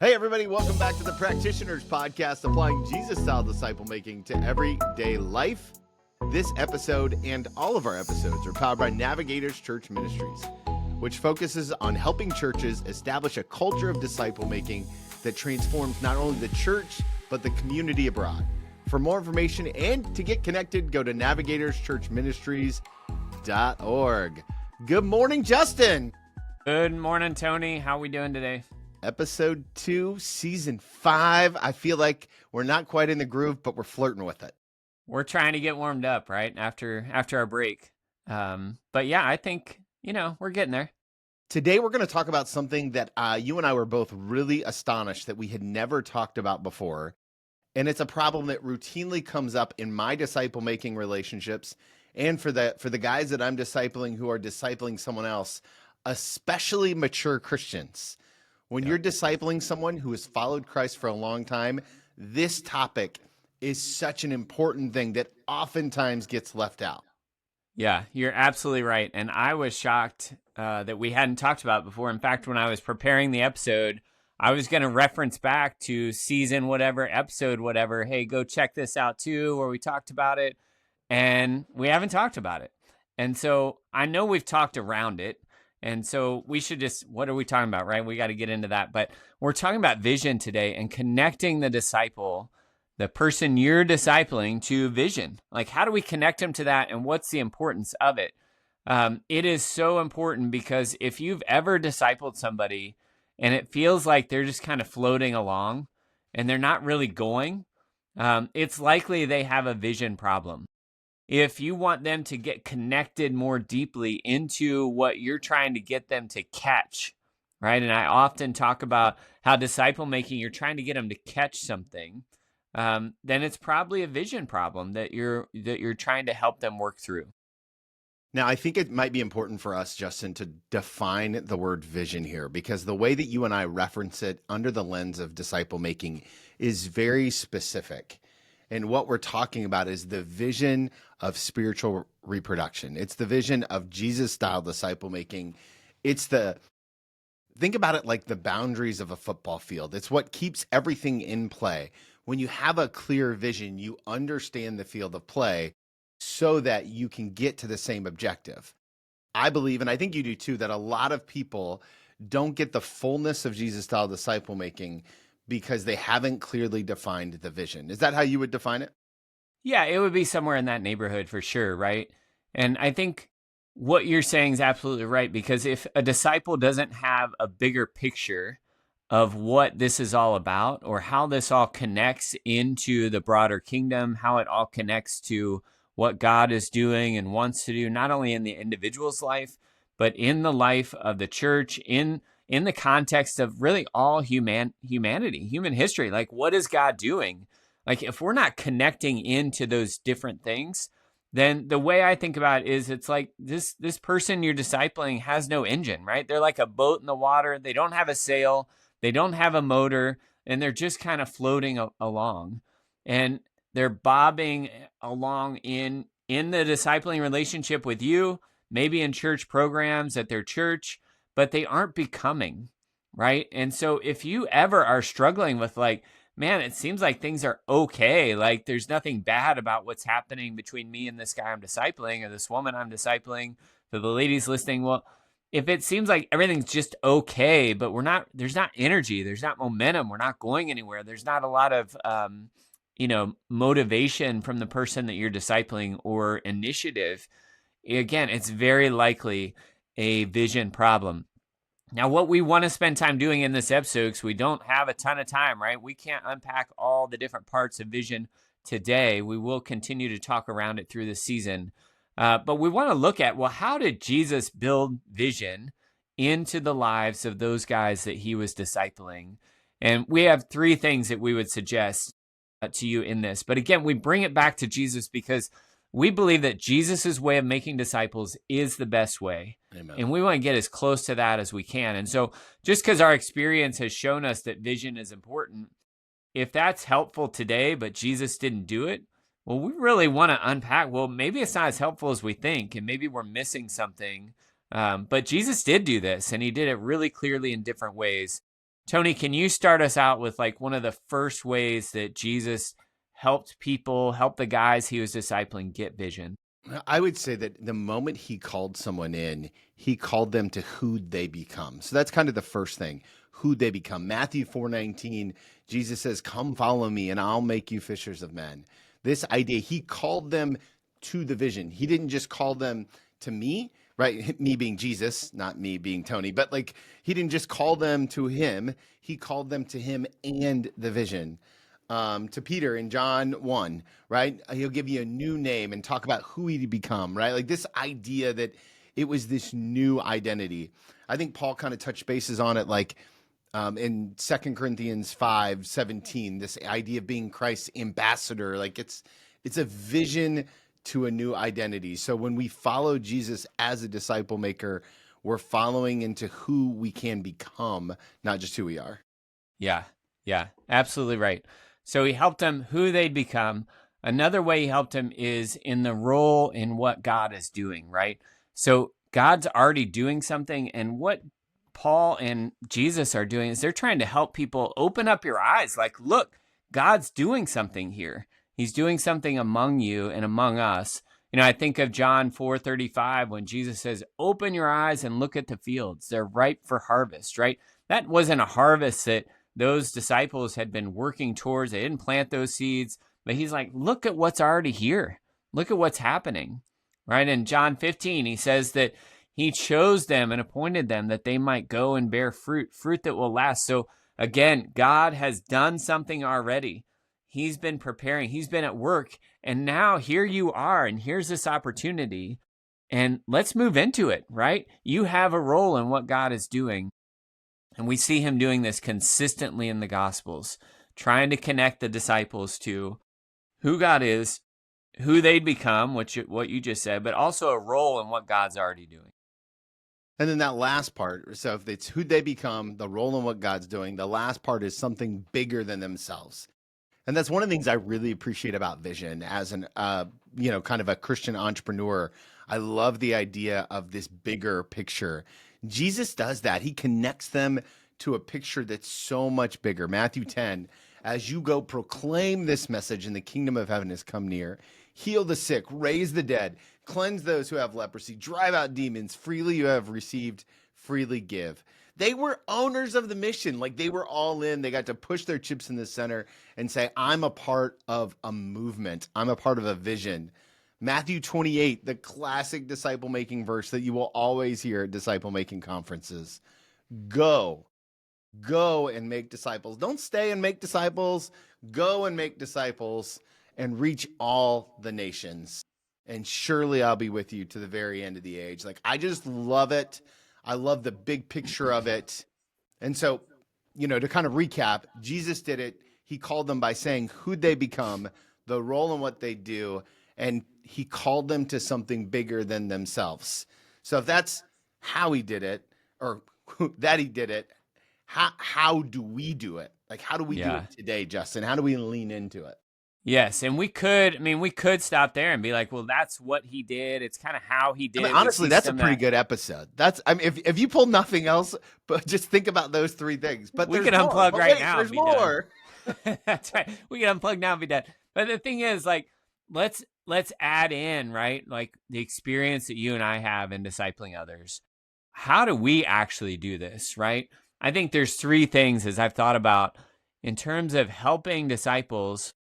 Hey, everybody, welcome back to the Practitioners Podcast, applying Jesus-style disciple making to everyday life. This episode and all of our episodes are powered by Navigators Church Ministries, which focuses on helping churches establish a culture of disciple making that transforms not only the church, but the community abroad. For more information and to get connected, go to navigatorschurchministries.org. Good morning, Justin. Good morning, Tony. How are we doing today? Episode 2, Season 5. I feel like we're not quite in the groove, but we're flirting with it. We're trying to get warmed up, right? After our break. But yeah, I think, we're getting there. Today, we're going to talk about something that you and I were both really astonished that we had never talked about before. And it's a problem that routinely comes up in my disciple-making relationships and for the guys that I'm discipling who are discipling someone else, especially mature Christians. When you're discipling someone who has followed Christ for a long time, this topic is such an important thing that oftentimes gets left out. Yeah, you're absolutely right. And I was shocked that we hadn't talked about it before. In fact, when I was preparing the episode, I was going to reference back to season whatever, episode whatever. Hey, go check this out too, where we talked about it. And we haven't talked about it. And so I know we've talked around it. And so we should what are we talking about, right? We got to get into that. But we're talking about vision today and connecting the disciple, the person you're discipling, to vision. Like, how do we connect them to that? And what's the importance of it? It is so important because if you've ever discipled somebody and it feels like they're just kind of floating along and they're not really going, it's likely they have a vision problem. If you want them to get connected more deeply into what you're trying to get them to catch, right? And I often talk about how disciple making, you're trying to get them to catch something, then it's probably a vision problem that you're trying to help them work through. Now, I think it might be important for us, Justin, to define the word vision here, because the way that you and I reference it under the lens of disciple making is very specific. And what we're talking about is the vision of spiritual reproduction. It's the vision of Jesus-style disciple making. Think about it like the boundaries of a football field. It's what keeps everything in play. When you have a clear vision, you understand the field of play so that you can get to the same objective. I believe, and I think you do too, that a lot of people don't get the fullness of Jesus-style disciple making because they haven't clearly defined the vision. Is that how you would define it? Yeah, it would be somewhere in that neighborhood for sure, right? And I think what you're saying is absolutely right, because if a disciple doesn't have a bigger picture of what this is all about or how this all connects into the broader kingdom, how it all connects to what God is doing and wants to do, not only in the individual's life, but in the life of the church, in the context of really all humanity, human history. Like, what is God doing? Like, if we're not connecting into those different things, then the way I think about it is it's like this person you're discipling has no engine, right? They're like a boat in the water. They don't have a sail. They don't have a motor, and they're just kind of floating along. And they're bobbing along in the discipling relationship with you, maybe in church programs at their church, but they aren't becoming, right? And so if you ever are struggling with like, man, it seems like things are okay, like there's nothing bad about what's happening between me and this guy I'm discipling or this woman I'm discipling, for the ladies listening, well, if it seems like everything's just okay, but there's not energy, there's not momentum, we're not going anywhere, there's not a lot of, motivation from the person that you're discipling or initiative, again, it's very likely a vision problem. Now, what we want to spend time doing in this episode, because we don't have a ton of time, right? We can't unpack all the different parts of vision today. We will continue to talk around it through the season. But we want to look at, well, how did Jesus build vision into the lives of those guys that he was discipling? And we have 3 things that we would suggest to you in this. But again, we bring it back to Jesus because we believe that Jesus's way of making disciples is the best way. Amen. And we want to get as close to that as we can. And so just because our experience has shown us that vision is important, if that's helpful today, but Jesus didn't do it, well, we really want to unpack, well, maybe it's not as helpful as we think, and maybe we're missing something. But Jesus did do this, and he did it really clearly in different ways Tony, can you start us out with like one of the first ways that Jesus helped people, help the guys he was discipling get vision? I would say that the moment he called someone in, he called them to who they become. So that's kind of the first thing, who they become. Matthew 4:19, Jesus says, "Come follow me and I'll make you fishers of men." This idea, he called them to the vision. He didn't just call them to me, right? Me being Jesus, not me being Tony, but like he didn't just call them to him, he called them to him and the vision. To Peter in John 1, right? He'll give you a new name and talk about who he become, right? Like this idea that it was this new identity. I think Paul kind of touched bases on it, like in 2 Corinthians 5:17, this idea of being Christ's ambassador. Like it's a vision to a new identity. So when we follow Jesus as a disciple maker, we're following into who we can become, not just who we are. Yeah, absolutely right. So he helped them who they'd become. Another way he helped them is in the role in what God is doing, right? So God's already doing something, and what Paul and Jesus are doing is they're trying to help people open up your eyes. Like, look, God's doing something here. He's doing something among you and among us. I think of John 4:35 when Jesus says, "Open your eyes and look at the fields. They're ripe for harvest," right? That wasn't a harvest that those disciples had been working towards. They didn't plant those seeds, but he's like, look at what's already here. Look at what's happening, right? In John 15, he says that he chose them and appointed them that they might go and bear fruit that will last. So again, God has done something already. He's been preparing. He's been at work. And now here you are, and here's this opportunity. And let's move into it, right? You have a role in what God is doing. And we see him doing this consistently in the Gospels, trying to connect the disciples to who God is, who they'd become, what you just said, but also a role in what God's already doing. And then that last part, so if it's who they become, the role in what God's doing, the last part is something bigger than themselves. And that's one of the things I really appreciate about vision as an, kind of a Christian entrepreneur. I love the idea of this bigger picture. Jesus does that. He connects them to a picture that's so much bigger. Matthew 10, as you go proclaim this message in the kingdom of heaven has come near, heal the sick, raise the dead, cleanse those who have leprosy, drive out demons, freely you have received, freely give. They were owners of the mission. Like they were all in. They got to push their chips in the center and say, I'm a part of a movement. I'm a part of a vision. Matthew 28, the classic disciple-making verse that you will always hear at disciple-making conferences. Go and make disciples. Don't stay and make disciples. Go and make disciples and reach all the nations. And surely I'll be with you to the very end of the age. Like, I just love it. I love the big picture of it. And so, to kind of recap, Jesus did it. He called them by saying who'd they become, the role in what they do, and he called them to something bigger than themselves. So if that's how he did it, or that he did it, how do we do it? Like, how do we do it today, Justin? How do we lean into it? Yes, and we could stop there and be like, well, that's what he did. It's kind of how he did it. Honestly, that's a pretty good episode. If you pull nothing else, but just think about those three things. But we can unplug right now. There's more. That's right. We can unplug now and be done. But the thing is, like, let's add in, right? Like the experience that you and I have in discipling others. How do we actually do this, right? I think there's three things as I've thought about in terms of helping disciples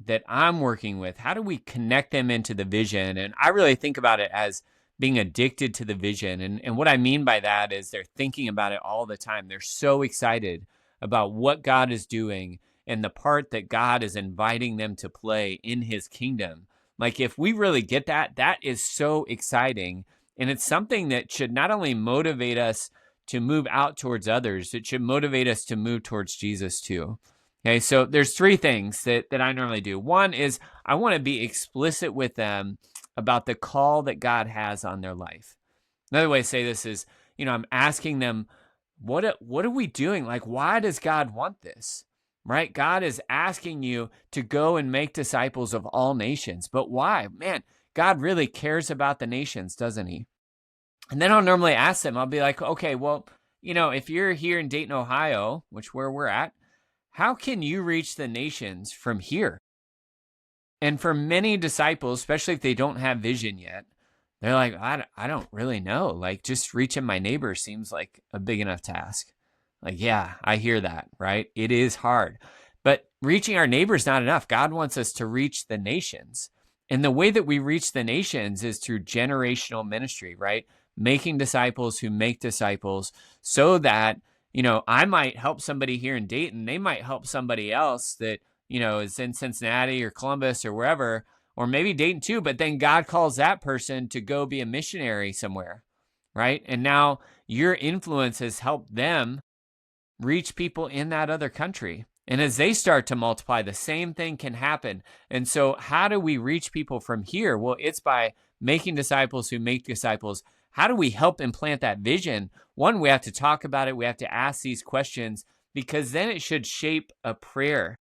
that I'm working with. How do we connect them into the vision? And I really think about it as being addicted to the vision. And what I mean by that is they're thinking about it all the time. They're so excited about what God is doing and the part that God is inviting them to play in his kingdom. Like, if we really get that, that is so exciting. And it's something that should not only motivate us to move out towards others, it should motivate us to move towards Jesus too. Okay, so there's three things that I normally do. One is I want to be explicit with them about the call that God has on their life. Another way to say this is, I'm asking them, what are we doing? Like, why does God want this? Right? God is asking you to go and make disciples of all nations. But why? Man, God really cares about the nations, doesn't he? And then I'll normally ask them, I'll be like, okay, well, if you're here in Dayton, Ohio, which where we're at, how can you reach the nations from here? And for many disciples, especially if they don't have vision yet, they're like, I don't really know. Like, just reaching my neighbor seems like a big enough task. Like, yeah, I hear that, right? It is hard. But reaching our neighbor is not enough. God wants us to reach the nations. And the way that we reach the nations is through generational ministry, right? Making disciples who make disciples, so that, I might help somebody here in Dayton. They might help somebody else that, is in Cincinnati or Columbus or wherever, or maybe Dayton too. But then God calls that person to go be a missionary somewhere, right? And now your influence has helped them reach people in that other country. And as they start to multiply, the same thing can happen. And so how do we reach people from here? Well, it's by making disciples who make disciples. How do we help implant that vision? One, we have to talk about it. We have to ask these questions, because then it should shape a prayer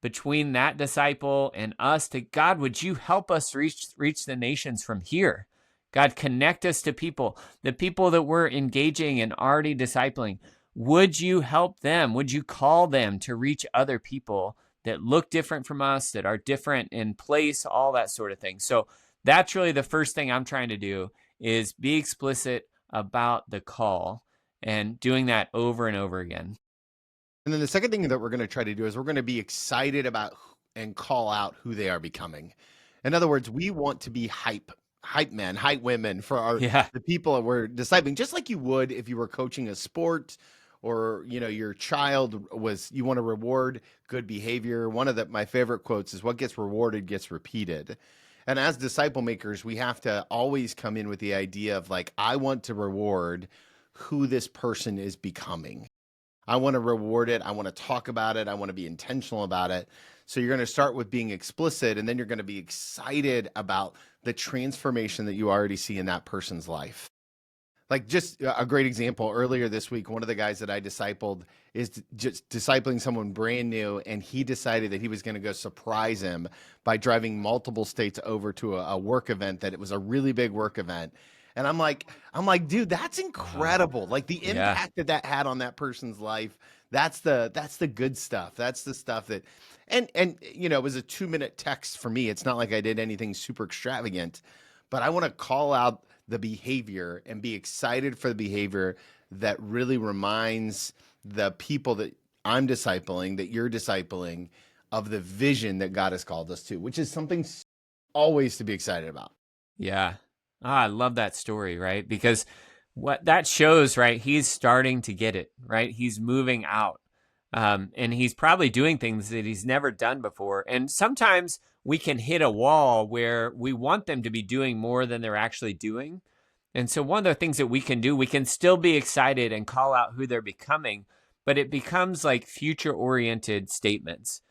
between that disciple and us to God, would you help us reach the nations from here? God, connect us to people, the people that we're engaging and already discipling. Would you help them? Would you call them to reach other people that look different from us, that are different in place, all that sort of thing? So that's really the first thing I'm trying to do, is be explicit about the call, and doing that over and over again. And then the second thing that we're going to try to do is we're going to be excited about and call out who they are becoming. In other words, we want to be hype men, hype women for the people that we're discipling, just like you would if you were coaching a sport, or your child you want to reward good behavior. One of my favorite quotes is, what gets rewarded gets repeated. And as disciple makers, we have to always come in with the idea of, like, I want to reward who this person is becoming. I want to reward it. I want to talk about it. I want to be intentional about it. So you're going to start with being explicit, and then you're going to be excited about the transformation that you already see in that person's life. Like, just a great example, earlier this week, one of the guys that I discipled is just discipling someone brand new, and he decided that he was going to go surprise him by driving multiple states over to a work event, that it was a really big work event. And I'm like, dude, that's incredible. Like, the impact that had on that person's life, that's the good stuff. That's the stuff that, and it was a 2-minute text for me. It's not like I did anything super extravagant, but I want to call out the behavior and be excited for the behavior that really reminds the people that I'm discipling, that you're discipling, of the vision that God has called us to, which is something always to be excited about. Yeah. I love that story, right? Because what that shows, right? He's starting to get it, right? He's moving out. And he's probably doing things that he's never done before. And sometimes we can hit a wall where we want them to be doing more than they're actually doing. And so one of the things that we can do, we can still be excited and call out who they're becoming, but it becomes like future-oriented statements.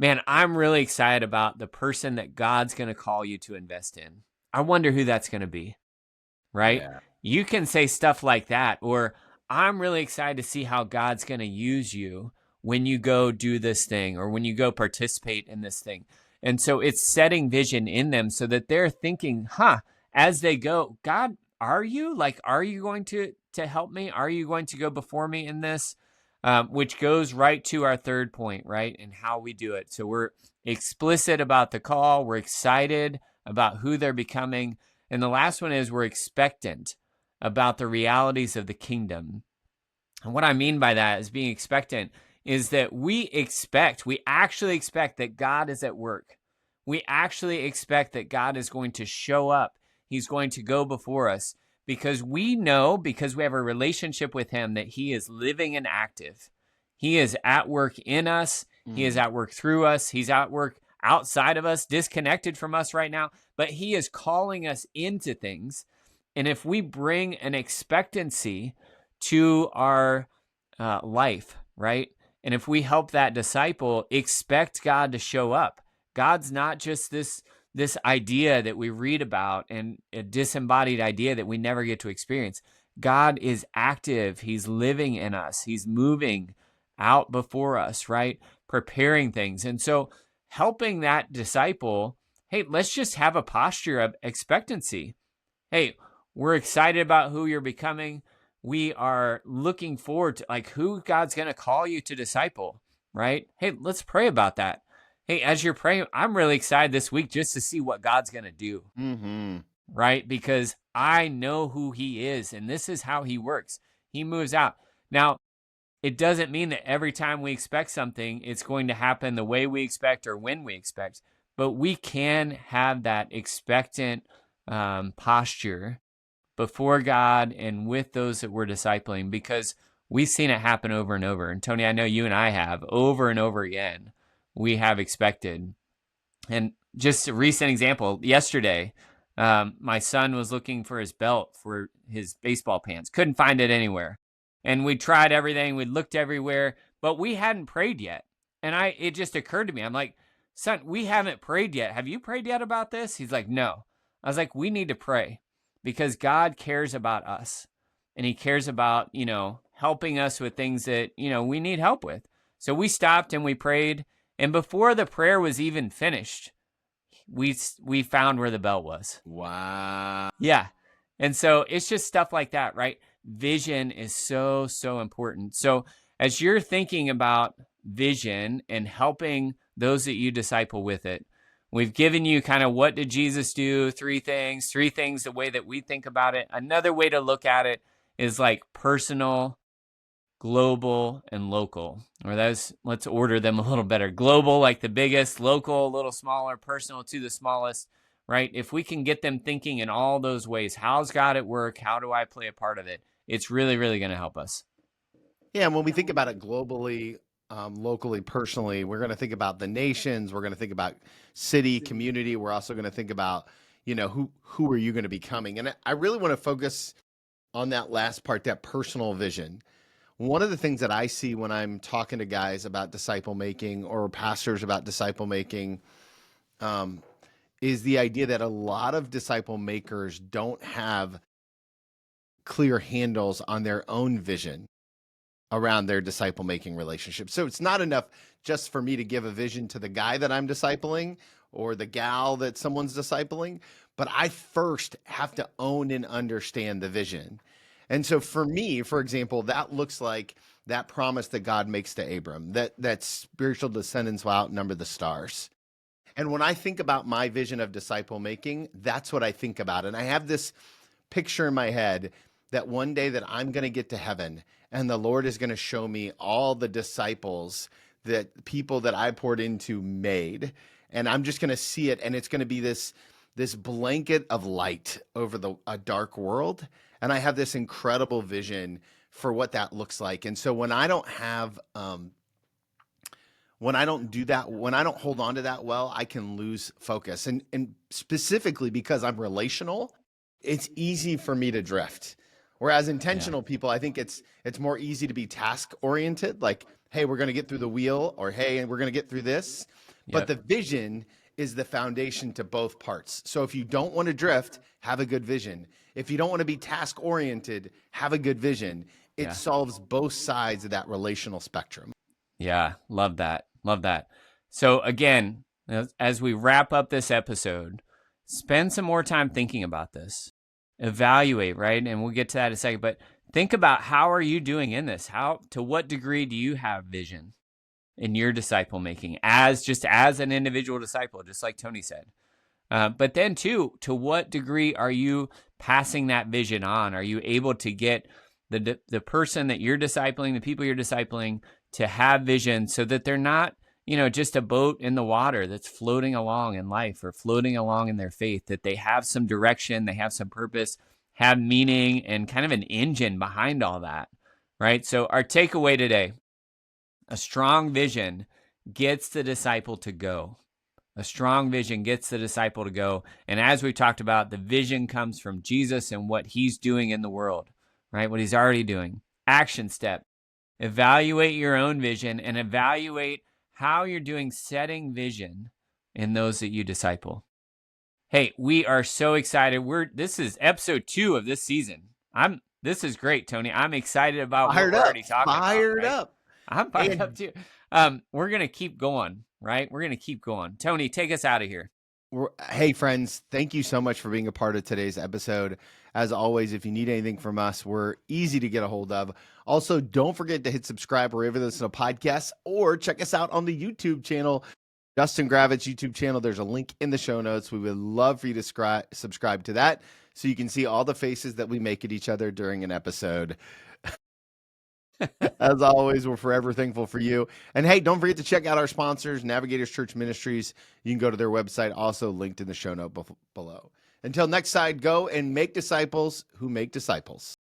Man, I'm really excited about the person that God's going to call you to invest in. I wonder who that's going to be, right? Yeah. You can say stuff like that, or I'm really excited to see how God's going to use you when you go do this thing, or when you go participate in this thing. And so it's setting vision in them so that they're thinking, as they go, God, are you going to help me? Are you going to go before me in this? Which goes right to our third point, right? And how we do it. So we're explicit about the call. We're excited about who they're becoming. And the last one is we're expectant about the realities of the kingdom. And what I mean by that is being expectant is that we actually expect that God is at work. We actually expect that God is going to show up. He's going to go before us, because we know, because we have a relationship with him, that he is living and active. He is at work in us. He is at work through us. He's at work outside of us, disconnected from us right now, but he is calling us into things. And if we bring an expectancy to our life, right? And if we help that disciple expect God to show up, God's not just this idea that we read about, and a disembodied idea that we never get to experience. God is active. He's living in us. He's moving out before us, right? Preparing things. And so helping that disciple, hey, let's just have a posture of expectancy. Hey, we're excited about who you're becoming. we are looking forward to like who God's going to call you to disciple, right? Hey, let's pray about that. Hey, as you're praying, I'm really excited this week just to see what God's going to do, right? Because I know who he is and this is how he works. He moves out. Now, it doesn't mean that every time we expect something, it's going to happen the way we expect or when we expect, but we can have that expectant posture before God and with those that we're discipling, because we've seen it happen over and over. And Tony, I know you and I have over and over again, we have expected. And just a recent example, yesterday, my son was looking for his belt for his baseball pants, couldn't find it anywhere. And we tried everything, we looked everywhere, but we hadn't prayed yet. And it just occurred to me, I'm like, son, we haven't prayed yet. Have you prayed yet about this? He's like, no. I was like, we need to pray because God cares about us and he cares about, helping us with things that, we need help with. So we stopped and we prayed. And before the prayer was even finished, we found where the belt was. Wow. Yeah. And so it's just stuff like that, right? Vision is so, so important. So as you're thinking about vision and helping those that you disciple with it, we've given you kind of what did Jesus do? Three things, the way that we think about it. Another way to look at it is like personal, global, and local. Or let's order them a little better. Global, like the biggest, local, a little smaller, personal to the smallest, right? If we can get them thinking in all those ways, how's God at work? How do I play a part of it? It's really, really going to help us. Yeah, and when we think about it globally, locally, personally, we're going to think about the nations. We're going to think about city, community. We're also going to think about, who are you going to be becoming? And I really want to focus on that last part, that personal vision. One of the things that I see when I'm talking to guys about disciple making or pastors about disciple making is the idea that a lot of disciple makers don't have clear handles on their own vision around their disciple making relationship. So it's not enough just for me to give a vision to the guy that I'm discipling or the gal that someone's discipling, but I first have to own and understand the vision. And so for me, for example, that looks like that promise that God makes to Abram, that spiritual descendants will outnumber the stars. And when I think about my vision of disciple making, that's what I think about. And I have this picture in my head that one day that I'm going to get to heaven and the Lord is going to show me all the disciples that people that I poured into made. And I'm just going to see it. And it's going to be this blanket of light over a dark world. And I have this incredible vision for what that looks like. And so when I don't have, when I don't do that, when I don't hold on to that well, I can lose focus. And specifically because I'm relational, it's easy for me to drift. Whereas intentional people, I think it's more easy to be task oriented. Like, hey, we're going to get through the wheel, or hey, we're going to get through this. But the vision is the foundation to both parts. So if you don't want to drift, have a good vision. If you don't want to be task oriented, have a good vision. It solves both sides of that relational spectrum. Yeah, love that. Love that. So again, as we wrap up this episode, spend some more time thinking about this. Evaluate, right? And we'll get to that in a second, but think about how are you doing in this? To what degree do you have vision in your disciple making as an individual disciple, just like Tony said? But then too, to what degree are you passing that vision on? Are you able to get the person that you're discipling, the people you're discipling, to have vision so that they're not, just a boat in the water that's floating along in life or floating along in their faith, that they have some direction, they have some purpose, have meaning, and kind of an engine behind all that, right? So our takeaway today, a strong vision gets the disciple to go. A strong vision gets the disciple to go. And as we talked about, the vision comes from Jesus and what he's doing in the world, right? What he's already doing. Action step. Evaluate your own vision and evaluate how you're doing setting vision in those that you disciple. Hey, we are so excited. This is episode 2 of this season. This is great, Tony. I'm excited about what we're already talking about. Fired up. I'm fired up too. We're going to keep going, right? We're going to keep going. Tony, take us out of here. Hey, friends, thank you so much for being a part of today's episode. As always, if you need anything from us, we're easy to get a hold of. Also, don't forget to hit subscribe wherever you listen to podcasts, or check us out on the YouTube channel, Justin Gravitz YouTube channel. There's a link in the show notes. We would love for you to subscribe to that so you can see all the faces that we make at each other during an episode. As always, we're forever thankful for you. And hey, don't forget to check out our sponsors, Navigators Church Ministries. You can go to their website, also linked in the show note below. Until next time, go and make disciples who make disciples.